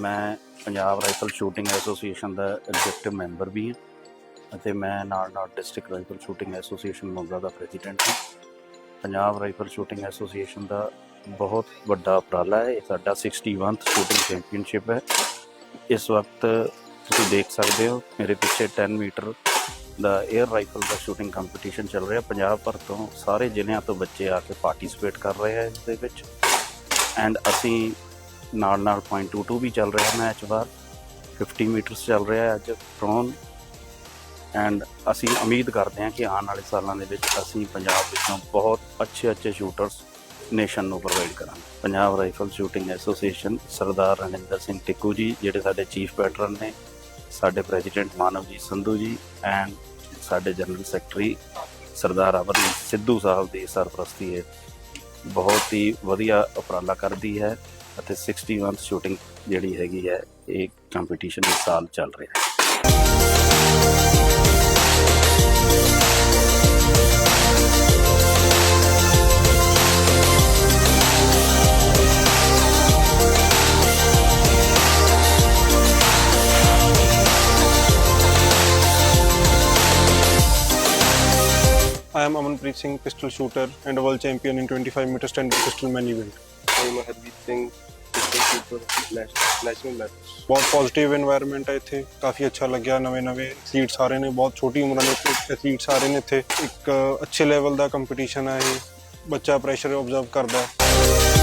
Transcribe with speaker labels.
Speaker 1: मैं Punjab rifle shooting association का executive member भी हाँ ਅਤੇ मैं नाल district rifle shooting association Moga का प्रेजिडेंट हाँ। पंजाब राइफल शूटिंग एसोसीएशन का बहुत बड़ा उपराला है। ये साडा 61th शूटिंग चैंपीयनशिप है। इस वक्त तुसीं देख सकते हो मेरे पीछे 10 मीटर ਦਾ एयर राइफल का शूटिंग कंपीटिशन चल रहा। पंजाब भर तो सारे ਜ਼ਿਲ੍ਹਿਆਂ ਤੋਂ ਬੱਚੇ ਆ ਕੇ ਪਾਰਟਿਸਿਪੇਟ ਕਰ ਰਹੇ ਹੈ ਇਸ ਦੇ ਵਿੱਚ। ਐਂਡ ਅਸੀਂ ਨਾਲ 0.22 भी चल रहा मैच बार 50 मीटर्स चल रहा है अज प्रोन। एंड असी उम्मीद करते हैं कि आने वाले सालों के असी पंजाब विचों बहुत अच्छे शूटर्स नेशन को प्रोवाइड करांगे। Punjab rifle shooting association Sardar Raninder Singh Tikku ji जिहड़े साडे चीफ पैटरन ने, साडे प्रेजिडेंट मानवजीत संधू जी एंड साडे जनरल सैकटरी सरदार अमरजीत सिद्धू साहब की सरपरस्ती है बहुत ही वधिया उपराला करती है। 61th शूटिंग जिहड़ी हैगी है एक कंपीटिशन इस साल चल रहा है।
Speaker 2: I am Amanpreet Singh, pistol shooter and a world champion in 25 meter standard pistol man event.
Speaker 3: I am Hardeep Singh, pistol shooter, national match.
Speaker 2: बहुत पॉजिटिव एनवायरनमेंट है इत्थे, काफ़ी अच्छा लग्या। नवे एथलीट्स आ रहे ने, बहुत छोटी उम्र के एथलीट्स आ रहे ने इत्थे। एक अच्छे लेवल का कंपीटिशन है ये, बच्चा प्रेशर ऑब्जर्व करता है।